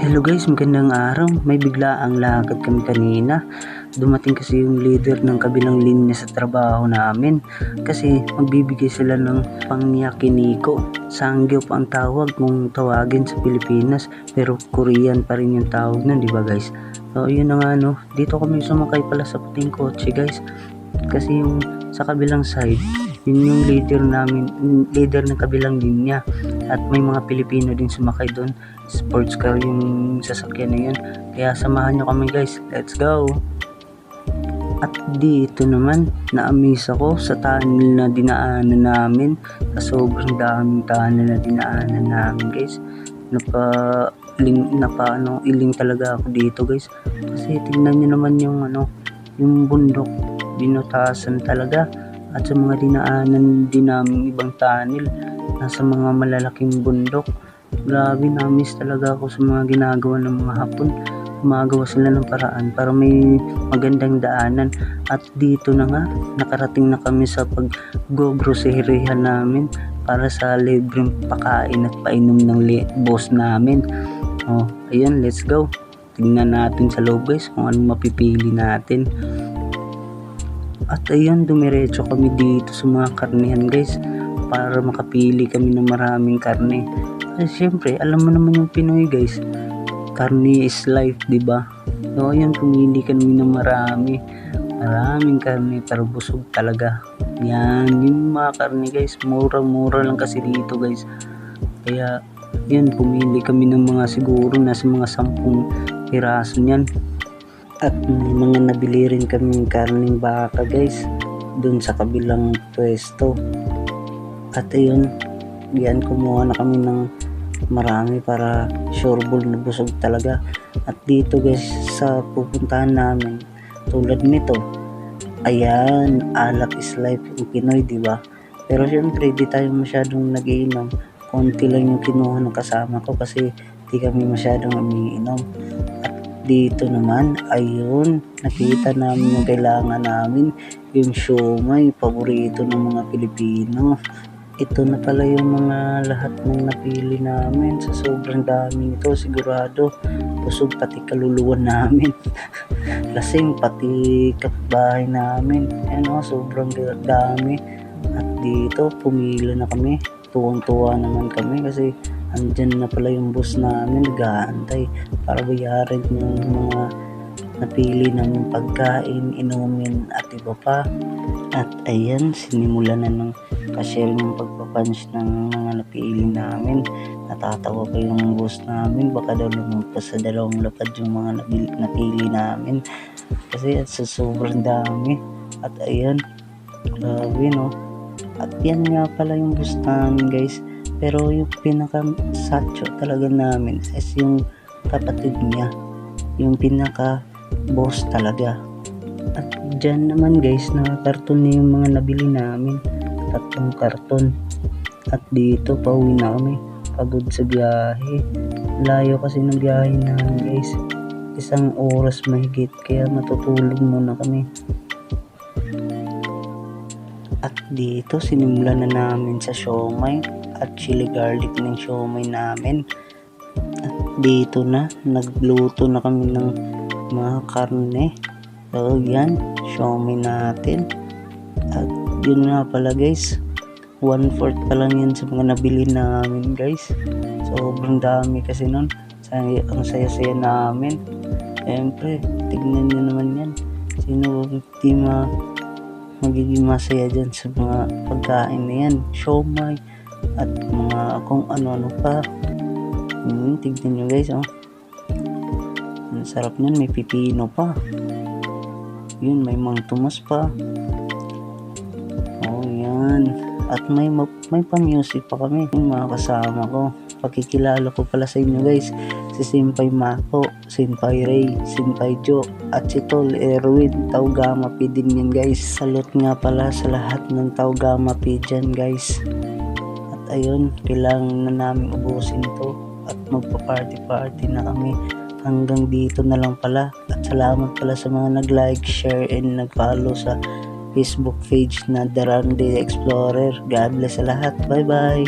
Hello guys, magandang araw. May biglaang lakad kami kanina. Dumating kasi yung leader ng kabilang linya sa trabaho namin. Kasi magbibigay sila ng pangyakiniko. Sanggyeop ang tawag kung tawagin sa Pilipinas. Pero Korean pa rin yung tawag nun, di ba guys? So yun na nga no. Dito kami sumakay pala sa puting kotse guys. Kasi yung sa kabilang side, yun yung leader namin, leader ng kabilang linya. At may mga Pilipino din sumakay doon. Sports car yung sasakyan na yun. Kaya samahan nyo kami guys. Let's go! At dito naman, na-amaze ako sa tunnel na dinaanan namin. Sa sobrang daming tunnel na dinaanan namin guys. Iling talaga ako dito guys. Kasi tingnan nyo naman yung bundok. Binutasan talaga. At sa mga dinaanan din namin ibang tunnel. Nasa mga malalaking bundok. Grabe, na-miss talaga ako sa mga ginagawa ng mga Hapon. Gumagawa sila ng paraan para may magandang daanan. At dito na nga, nakarating na kami sa pag-groceryhan namin para sa libreng pakain at painom ng boss namin. Ayun, let's go. Tingnan natin sa loob guys kung anong mapipili natin. At ayun, dumiretso kami dito sa mga karnihan guys para makapili kami ng maraming karne. Kasi syempre, alam mo naman yung Pinoy guys, karne is life, diba? So ayun, pumili kami ng maraming karne para busog talaga. Yan, yung mga karne guys, mura lang kasi dito guys. Kaya yun, pumili kami ng mga siguro nasa mga 10 piraso niyan. At may mga nabili rin kami karning baka guys dun sa kabilang pwesto. At ayun, yan, kumuha na kami ng marami para sureball na busog talaga. At dito guys sa pupuntahan namin, tulad nito, ayan, alak is life yung Pinoy, diba? Pero syempre di tayo masyadong nagiinom, konti lang yung kinuha ng kasama ko kasi di kami masyadong umiinom. At dito naman, ayun, nakita namin yung kailangan namin, yung siomai, paborito ng mga Pilipino. Ito na pala yung mga lahat ng napili namin. Sa sobrang dami ito, sigurado busog pati kaluluwa namin. Lasing pati kapitbahay namin. Sobrang dami. At dito, pumila na kami. Tuwang-tuwa naman kami kasi andyan na pala yung boss namin, nag-aantay para bayaran yung mga napili ng pagkain, inumin at iba pa. At ayan, sinimulan na ng cashier yung pagpapunch ng mga napili namin. Natatawa pa yung boss namin, baka daw lumagpas sa 2 lapad yung mga napili namin kasi sa sobrang dami. At ayan, grabe no. At yan nga pala yung boss namin guys. Pero yung pinaka-satcho talaga namin is yung kapatid niya, yung pinaka-boss talaga. At dyan naman guys, nakakarton na yung mga nabili namin, 3 karton. At dito, pauwi na kami, pagod sa biyahe. Layo kasi ng biyahe namin guys, 1 oras mahigit, kaya matutulog muna kami. At dito, sinimulan na namin sa siomai at chili garlic ng siomai namin. At dito na, nagluto na kami ng mga karne. So yan, siomai natin. At yun nga pala guys, 1/4 pa lang yan sa mga nabili namin guys. Sobrang dami kasi nun. Ang saya-saya namin. Siyempre, tignan nyo naman yan. Sino di magiging masaya dyan sa mga pagkain na yan, siomai at mga kung ano-ano pa. Tignan nyo guys, ang sarap nyan, may pipino pa, yun, may Mang Tomas pa, yan. At may pa-music pa kami, yung mga kasama ko. Pakikilala ko pala sa inyo guys, si Senpai Mako, Senpai Ray, Senpai Jo, at si Tol Erwin, Taugama P din yan guys. Salute nga pala sa lahat ng Taugama P dyan guys. At ayun, kailangan na namin ubusin to at magpa-party na kami. Hanggang dito na lang pala. At salamat pala sa mga nag-like, share, and nag-follow sa Facebook page na The Randy Explorer. God bless sa lahat. Bye bye.